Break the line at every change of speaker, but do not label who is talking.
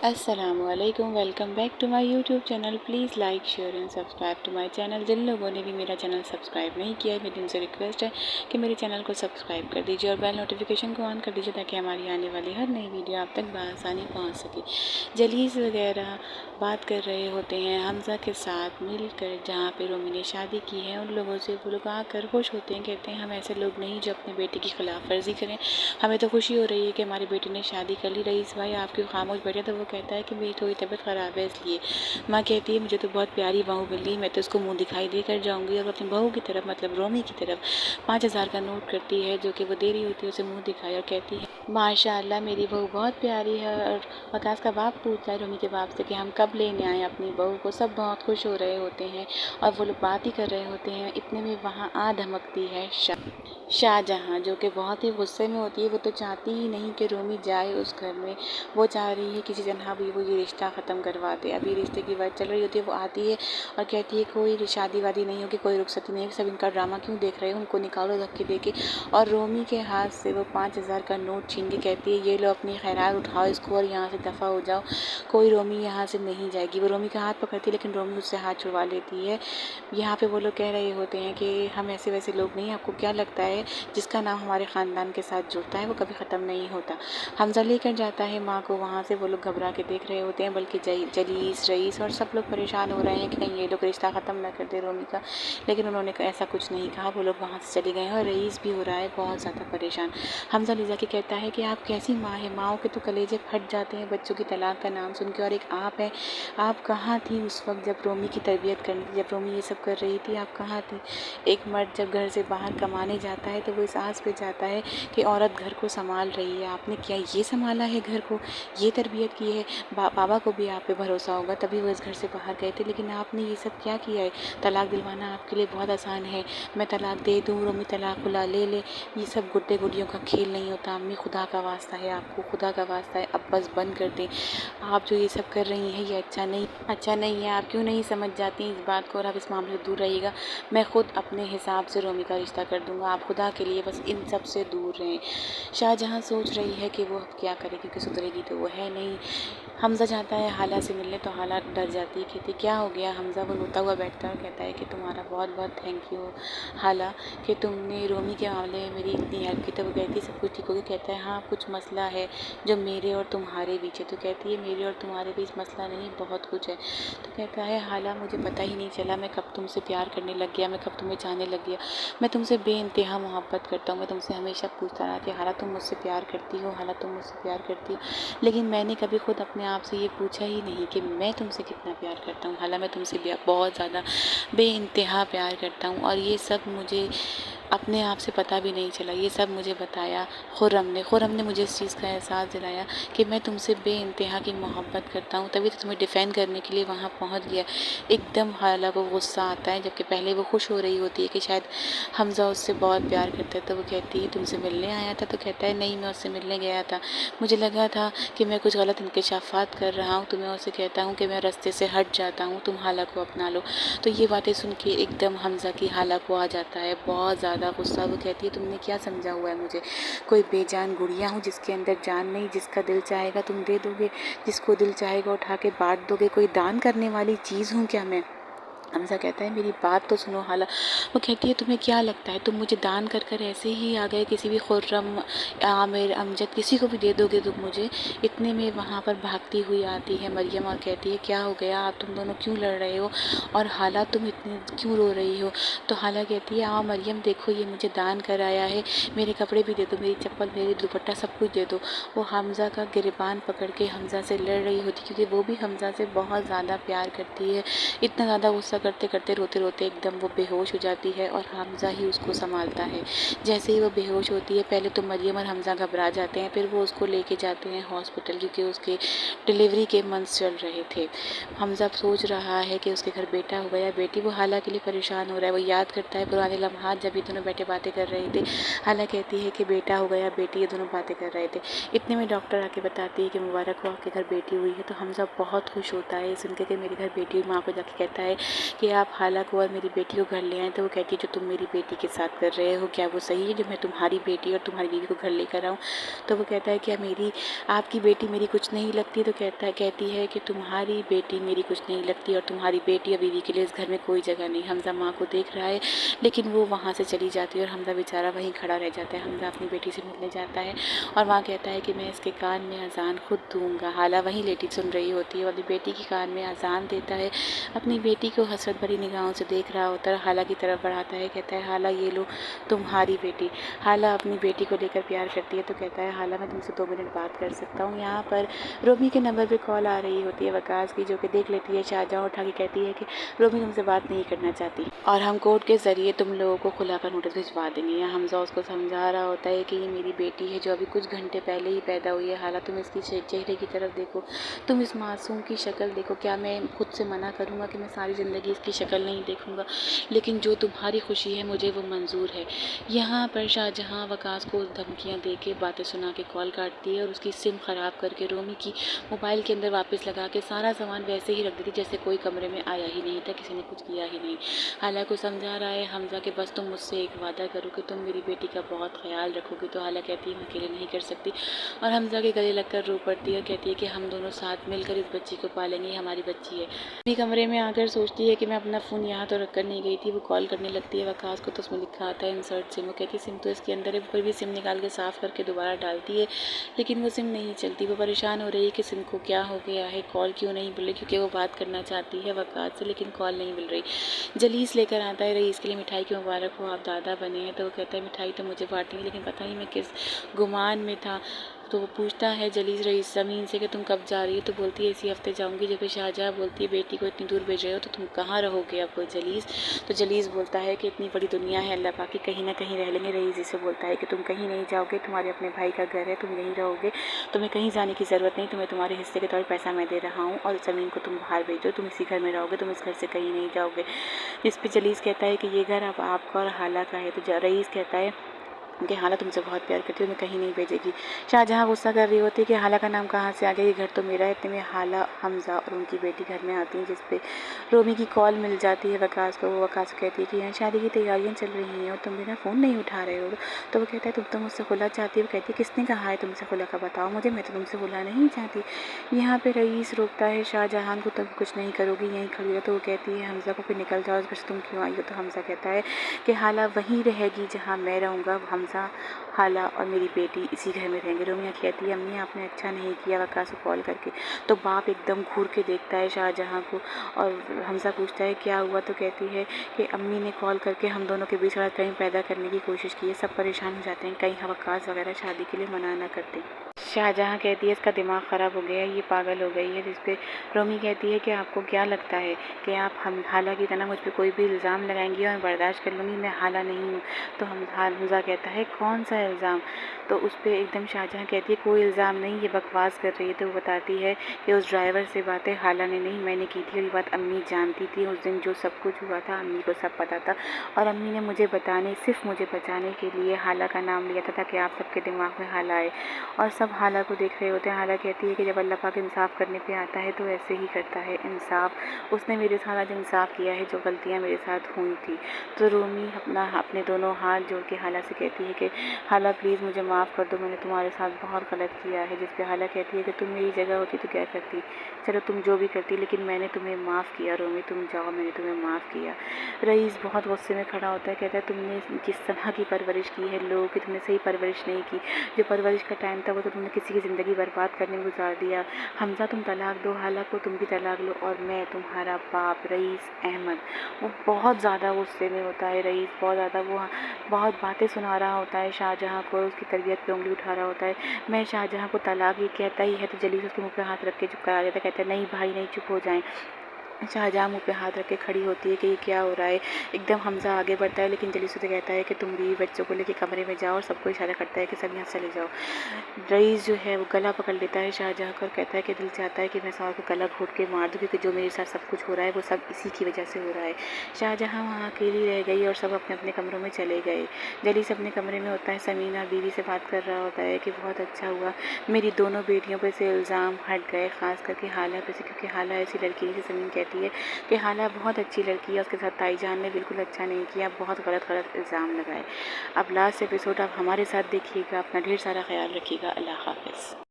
अस्सलाम वालेकुम, welcome back to my YouTube channel. Please like share and subscribe to my channel. जिन लोगों ने भी मेरा चैनल सब्सक्राइब नहीं किया है, मेरी उनसे रिक्वेस्ट है कि मेरे चैनल को सब्सक्राइब कर दीजिए और बेल नोटिफिकेशन को ऑन कर दीजिए ताकि हमारी आने वाली हर नई वीडियो आप तक बआसानी पहुंच सके। जलीस वगैरह बात कर रहे होते हैं हमज़ा के साथ मिलकर जहाँ पे रोमी ने शादी की है। उन लोगों से वो लोग आकर खुश होते हैं, कहते हैं हम ऐसे लोग नहीं जो अपने बेटे की खिलाफ वर्जी करें। हमें तो खुशी हो रही है कि हमारे बेटे ने शादी कर ली। रईस भाई आप क्यों खामोश बैठे? तो वो कहता है कि मेरी थोड़ी तबीयत ख़राब है इसलिए। माँ कहती है मुझे तो बहुत प्यारी बहू मिल गई, मैं तो उसको मुंह दिखाई दे कर जाऊँगी। और अपनी बहू की तरफ मतलब रोमी की तरफ 5,000 का नोट करती है जो कि वो दे रही होती है, उसे मुँह दिखाई और कहती है माशाअल्लाह मेरी बहू बहुत प्यारी है। और वकास का बाप पूछता है रोमी के बाप से कि हम कब लेने आए अपनी बहू को। सब बहुत खुश हो रहे होते हैं और वो लोग बात ही कर रहे होते हैं। इतने में वहाँ आ धमकती है शाहजहाँ, जो कि बहुत ही गुस्से में होती है। वो तो चाहती ही नहीं कि रोमी जाए उस घर में। वो चाह रही है किसी तरह भी वो ये रिश्ता ख़त्म करवा दे। अभी रिश्ते की बात चल रही होती है, वो आती है और कहती है कोई शादी वादी नहीं होगी, कोई रुखसती नहीं होगी, सब इनका ड्रामा क्यों देख रहे हो, उनको निकालो धक्के दे के। और रोमी के हाथ से वो 5,000 का नोट छीन के कहती है ये लो अपनी खैरात उठाओ इसको और यहाँ से दफ़ा हो जाओ, कोई रोमी यहाँ से नहीं जाएगी। वो रोमी का हाथ पकड़ती है लेकिन रोमी उससे हाथ छुड़वा लेती है। यहाँ पे वो लोग कह रहे होते हैं कि हम ऐसे वैसे लोग नहीं, आपको क्या लगता है जिसका नाम हमारे ख़ानदान के साथ जुड़ता है वो कभी ख़त्म नहीं होता। हमज़ा लेकर जाता है माँ को वहाँ से। वो लोग घबरा के देख रहे होते हैं, बल्कि जलीस रईस और सब लोग परेशान हो रहे हैं कि कहीं ये लोग रिश्ता ख़त्म ना कर दे रोमी का। लेकिन उन्होंने ऐसा कुछ नहीं कहा, वो लोग वहाँ से चले गए हैं। और रईस भी हो रहा है बहुत ज़्यादा परेशान। हमज़ा ले जाके कहता है कि आप कैसी माँ है, माँओं के तो कलेजे फट जाते हैं बच्चों की तलाक का नाम सुन के। और एक आप है, आप कहाँ थी उस वक्त जब रोमी की तरबियत करनी थी, जब रोमी ये सब कर रही थी, आप कहाँ थी? एक मर्द जब घर से बाहर कमाने जाता है तो वो इस आस पे जाता है कि औरत घर को संभाल रही है। आपने क्या ये संभाला है घर को, ये तरबियत की है? बाबा को भी आप पे भरोसा होगा तभी वो इस घर से बाहर गए थे, लेकिन आपने ये सब क्या किया है? तलाक दिलवाना आपके लिए बहुत आसान है, मैं तलाक दे दूँ, रोमी तलाक खुला ले ले, ये सब गुड्डे गुडियों का खेल नहीं होता। अम्मी खुदा का वास्ता है, आपको खुदा का वास्ता है, अब बस बंद कर दें। आप जो ये सब कर रही हैं ये अच्छा नहीं है। आप क्यों नहीं समझ जाती इस बात को और आप इस मामले से दूर रहिएगा। मैं खुद अपने हिसाब से रोमी का रिश्ता कर दूंगा, आप खुदा के लिए बस इन सब से दूर रहें। शाहजहाँ सोच रही है कि वो अब क्या करे क्योंकि सुधरेगी तो वो है नहीं। हमज़ा जाता है हाला से मिलने तो हाला डर जाती है, कहती क्या हो गया हमज़ा? वो रोता हुआ बैठता है और कहता है कि तुम्हारा बहुत बहुत थैंक यू हाला कि तुमने रोमी के मामले में मेरी इतनी हेल्प की। तो वो कहती है सब कुछ ठीक हो गया? कहता है हाँ कुछ मसला है जो मेरे और तुम्हारे बीच है। तो कहती है मेरे और तुम्हारे बीच मसला नहीं, बहुत कुछ है। तो कहता है हाला मुझे पता ही नहीं चला मैं कब तुमसे प्यार करने लग गया, मैं कब तुम्हें चाहने लग गया। मैं तुमसे बेइंतहा मोहब्बत करता हूँ, मैं तुमसे हमेशा पूछता रहा कि हाला तुम मुझसे प्यार करती हो, हाला तुम मुझसे प्यार करती हो। लेकिन मैंने कभी खुद अपने आप से ये पूछा ही नहीं कि मैं तुमसे कितना प्यार करता हूँ। हाला मैं तुमसे बहुत ज़्यादा बेइंतहा प्यार करता हूँ और ये सब मुझे अपने आप से पता भी नहीं चला, ये सब मुझे बताया खुर्रम ने मुझे इस चीज़ का एहसास दिलाया कि मैं तुमसे बेइंतहा की मोहब्बत करता हूँ, तभी तो तुम्हें डिफेंड करने के लिए वहाँ पहुँच गया। एकदम हाला को गुस्सा आता है, जबकि पहले वो खुश हो रही होती है कि शायद हमज़ा उससे बहुत प्यार करता है। तो वो कहती है तुमसे मिलने आया था? तो कहता है नहीं मैं उससे मिलने गया था, मुझे लगा था कि मैं कुछ गलत इंकशाफात कर रहा हूँ, तो मैं उससे कहता हूँ कि मैं रास्ते से हट जाता हूँ, तुम हाला को अपना लो। तो ये बातें सुन के एकदम हमज़ा की हाला को आ जाता है बहुत ज़्यादा गुस्सा। वो कहती है तुमने क्या समझा हुआ है मुझे, कोई बेजान गुड़िया हूँ जिसके अंदर जान नहीं, जिसका दिल चाहेगा तुम दे दोगे, जिसको दिल चाहेगा उठा के बांट दोगे, कोई दान करने वाली चीज़ हूँ क्या मैं? हमज़ा कहता है मेरी बात तो सुनो हाला। वो कहती है तुम्हें क्या लगता है तुम मुझे दान कर कर ऐसे ही आ गए, किसी भी खुर्रम आमिर अमजद किसी को भी दे दोगे तुम मुझे? इतने में वहाँ पर भागती हुई आती है मरियम और कहती है क्या हो गया, आप तुम दोनों क्यों लड़ रहे हो और हाला तुम इतनी क्यों रो रही हो? तो हाला कहती है आओ मरियम देखो ये मुझे दान कर आया है, मेरे कपड़े भी दे दो, मेरी चप्पल मेरी दुपट्टा सब कुछ दे दो। वो हमज़ा का गिरबान पकड़ के हमज़ा से लड़ रही होती क्योंकि वो भी हमज़ा से बहुत ज़्यादा प्यार करती है। इतना ज़्यादा गुस्सा करते करते रोते रोते एकदम वो बेहोश हो जाती है और हमज़ा ही उसको संभालता है। जैसे ही वो बेहोश होती है पहले तो मरियम और हमज़ा घबरा जाते हैं, फिर वो उसको लेके जाते हैं हॉस्पिटल क्योंकि उसके डिलीवरी के मंथ्स चल रहे थे। हमज़ा सोच रहा है कि उसके घर बेटा हो गया बेटी। वो हाला के लिए परेशान हो रहा है, वो याद करता है पुराने लम्हात जब ये दोनों बैठे बातें कर रहे थे। हाला कहती है कि बेटा हो गया बेटी, ये दोनों बातें कर रहे थे। इतने में डॉक्टर आके बताती है कि मुबारक हो आपके घर बेटी हुई है। तो हमज़ा बहुत खुश होता है सुन के कि मेरे घर बेटी हुई। माँ को जाके कहता है कि आप हाला को और मेरी बेटी को घर ले आएँ। तो वो कहती है जो तुम मेरी बेटी के साथ कर रहे हो क्या वो सही है, जो मैं तुम्हारी बेटी और तुम्हारी बीवी को घर लेकर आऊँ। तो वो कहता है क्या मेरी आपकी बेटी मेरी कुछ नहीं लगती। तो कहती है कि तुम्हारी बेटी मेरी कुछ नहीं लगती और तुम्हारी बेटी और बीवी के लिए इस घर में कोई जगह नहीं। हमजा माँ को देख रहा है लेकिन वो वहाँ से चली जाती है और हमजा बेचारा वहीं खड़ा रह जाता है। हमजा अपनी बेटी से मिलने जाता है और वहाँ कहता है कि मैं इसके कान में अजान खुद दूंगा। हाला वहीं लेटी सुन रही होती है और अपनी बेटी के कान में अजान देता है। अपनी बेटी को हसरत भरी निगाहों से देख रहा होता है। हाला की तरफ बढ़ाता है, कहता है हाला ये लो तुम्हारी बेटी। हाला अपनी बेटी को लेकर प्यार करती है तो कहता है हाला मैं तुमसे 2 मिनट बात कर सकता हूँ। यहाँ पर रोमी के नंबर पर कॉल आ रही होती है वकास की, जो कि देख लेती है। शाहजहाँ उठा के कहती है कि रोमी तुमसे बात नहीं करना चाहती और हम कोर्ट के ज़रिए तुम लोगों को खुला का नोटिस भिजवा देंगे। यहाँ हमजा उसको समझा रहा होता है कि ये मेरी बेटी है जो अभी कुछ घंटे पहले ही पैदा हुई है। हाला तुम इसकी चेहरे की तरफ देखो, तुम इस मासूम की शक्ल देखो। क्या मैं खुद से मना करूँगा कि मैं सारी ज़िंदगी इसकी शक्ल नहीं देखूँगा, लेकिन जो तुम्हारी खुशी है मुझे वो मंजूर है। यहाँ पर शाहजहाँ वकास को धमकियाँ दे के बातें सुना के कॉल काटती है और उसकी सिम ख़राब करके रोमी की मोबाइल के अंदर वापस लगा के सारा सामान वैसे ही रख देती जैसे कोई कमरे में आया ही नहीं था, किसी ने कुछ किया ही नहीं। हाला को समझा रहा है हमजा कि बस तुम मुझसे एक वादा करो कि तुम मेरी बेटी का बहुत ख्याल रखोगी। तो हाला कहती है मैं अकेले नहीं कर सकती और हमजा के गले लगकर रो पड़ती है और कहती है कि हम दोनों साथ मिलकर इस बच्ची को पालेंगे, हमारी बच्ची है। अभी कमरे में आकर सोचती है कि मैं अपना फ़ोन यहाँ तो रख कर नहीं गई थी। वो कॉल करने लगती है वकास को तो उसमें लिखा आता है इंसर्ट सिम। वो कहती है सिम तो इसके अंदर है, पर भी सिम निकाल के साफ़ करके दोबारा डालती है लेकिन वो सिम नहीं चलती। वो परेशान हो रही है कि सिम को क्या हो गया है, कॉल क्यों नहीं मिल रही, क्योंकि वो बात करना चाहती है वकास से लेकिन कॉल नहीं मिल रही। जलीस लेकर आता है रईस के लिए मिठाई की मुबारक हो आप दादा बने हैं। तो वो कहता है मिठाई तो मुझे बांटनी है लेकिन पता नहीं मैं किस गुमान में था। तो वो पूछता है जलीस रईस ज़मीन से कि तुम कब जा रही हो। तो बोलती है इसी हफ्ते जाऊंगी। जब शाहजहाँ बोलती है बेटी को इतनी दूर भेज रहे हो तो तुम कहाँ रहोगे अब जलीस। तो जलीस बोलता है कि इतनी बड़ी दुनिया है अल्लाह पाक की, कहीं ना कहीं रह लेंगे। रईस इसे बोलता है कि तुम कहीं नहीं जाओगे, तुम्हारे अपने भाई का घर है, तुम यहीं रहोगे, तुम्हें कहीं जाने की ज़रूरत नहीं, तुम्हें तुम्हारे हिस्से के तौर पर पैसा मैं दे रहा हूँ और ज़मीन को तुम बाहर भेजो, तुम इसी घर में रहोगे, तुम इस घर से कहीं नहीं जाओगे। इस पर जलीस कहता है कि ये घर अब आपका और हाला का है। तो रईस कहता है कि हाला तुमसे बहुत प्यार करती है, मैं कहीं नहीं भेजेगी। शाहजहाँ गुस्सा कर रही होती है कि हाला का नाम कहाँ से आ गया, ये घर तो मेरा है। इतने में हाला हमजा और उनकी बेटी घर में आती हैं जिस पे रोमी की कॉल मिल जाती है वकास को। वो वकास कहती है कि यहाँ शादी की तैयारियाँ चल रही हैं और तुम मेरा फ़ोन नहीं उठा रहे हो। तो वो कहता है तुम तो मुझसे खुला चाहती हो। वो कहती है किसने कहा है तुमसे खुला का, बताओ मुझे, मैं तो तुमसे खुला नहीं चाहती। यहाँ पर रईस रोकता है शाहजहाँ को, तुम कुछ नहीं करोगी, यहीं खड़ी रहो। तो वो कहती है हमजा को फिर निकल जाओ, बस तुम क्यों आई हो। तो हमजा कहता है कि हाला वहीं रहेगी जहाँ मैं रहूँगा, हमजा हाला और मेरी बेटी इसी घर में रहेंगे। रोमिया कहती है अम्मी आपने अच्छा नहीं किया वकास को कॉल करके। तो बाप एकदम घूर के देखता है शाहजहाँ को और हमजा पूछता है क्या हुआ। तो कहती है कि अम्मी ने कॉल करके हम दोनों के बीच थोड़ा कहीं पैदा करने की कोशिश की है, सब परेशान हो जाते हैं, कहीं वकास वगैरह शादी के लिए मना ना करते। शाहजहाँ कहती है इसका दिमाग ख़राब हो गया है, ये पागल हो गई है। जिस पे रोमी कहती है कि आपको क्या लगता है कि आप हम हाला की तरह मुझ पर कोई भी इल्ज़ाम लगाएंगी और बर्दाश्त कर लूँगी, मैं हाला नहीं हूँ। तो हमजा कहता है कौन सा इल्ज़ाम। तो उस पर एकदम शाहजहाँ कहती है कोई इल्ज़ाम नहीं, ये बकवास कर रही है। तो वो बताती है कि उस ड्राइवर से बातें हाला ने नहीं मैंने की थी और ये बात अम्मी जानती थी। उस दिन जो सब कुछ हुआ था अम्मी को सब पता था और अम्मी ने मुझे सिर्फ मुझे बचाने के लिए हाला का नाम लिया था ताकि आप सबके दिमाग में हाला आए। और सब हाला को देख रहे होते हैं। हाला कहती है कि जब अल्लाह पाक इंसाफ़ करने पे आता है तो ऐसे ही करता है इंसाफ़। उसने मेरे साथ आज इंसाफ़ किया है जो गलतियाँ मेरे साथ हुई थी। तो रोमी अपने दोनों हाथ जोड़ के हाला से कहती है कि हाला प्लीज़ मुझे माफ़ कर दो, मैंने तुम्हारे साथ बहुत गलत किया है। जिस पे हाला कहती है कि तुम मेरी जगह होती तो क्या करती, चलो तुम जो भी करती, लेकिन मैंने तुम्हें माफ़ किया रोमी, तुम जाओ, मैंने तुम्हें माफ़ किया। रईस बहुत गुस्से में खड़ा होता है, कहता है तुमने किस तरह की परवरिश की है लोगों की, तुमने सही परवरिश नहीं की। जो परवरिश का टाइम था वो तो तुमने किसी की ज़िंदगी बर्बाद करने में गुजार दिया। हमजा तुम तलाक दो, हाला को तुम भी तलाक लो और मैं तुम्हारा बाप रईस अहमद। वो बहुत ज़्यादा गुस्से में होता है रईस, बहुत ज़्यादा। वो बहुत बातें सुना रहा होता है शाहजहाँ को, उसकी तरबियत पे उंगली उठा रहा होता है। मैं शाहजहाँ को तलाक, ये कहता ही है तो जलीस उसके मुँह पे हाथ रख के चुप करा देता है। कहता है नहीं भाई नहीं, चुप हो जाएं। शाहजहाँ मुँह पे हाथ रख के खड़ी होती है कि ये क्या हो रहा है। एकदम हमजा आगे बढ़ता है लेकिन जलीस उसे कहता है कि तुम भी बच्चों को लेके कमरे में जाओ और सबको इशारा करता है कि सब यहाँ चले जाओ। रईस जो है वो गला पकड़ लेता है शाहजहाँ का और कहता है कि दिल चाहता है कि मैं साहब को गला घोट के मार दूँ, क्योंकि जो मेरे साथ सब कुछ हो रहा है वो सब इसी की वजह से हो रहा है। शाहजहाँ वहाँ अकेली रह गई और सब अपने अपने कमरों में चले गए। जलीस अपने कमरे में होता है, समीना बीवी से बात कर रहा होता है कि बहुत अच्छा हुआ मेरी दोनों बेटियों पे से इल्ज़ाम हट गए, ख़ास करके हाला पे से, کہ حالہ ایسی لڑکی ہے جسے سمین کہتی ہے کہ حالہ بہت اچھی لڑکی ہے، اس کے ساتھ تائی جان نے بالکل اچھا نہیں کیا، بہت غلط الزام لگائے۔ اب لاسٹ ایپیسوڈ آپ ہمارے ساتھ دیکھیے گا، اپنا ڈھیر سارا خیال رکھیے گا۔ اللہ حافظ۔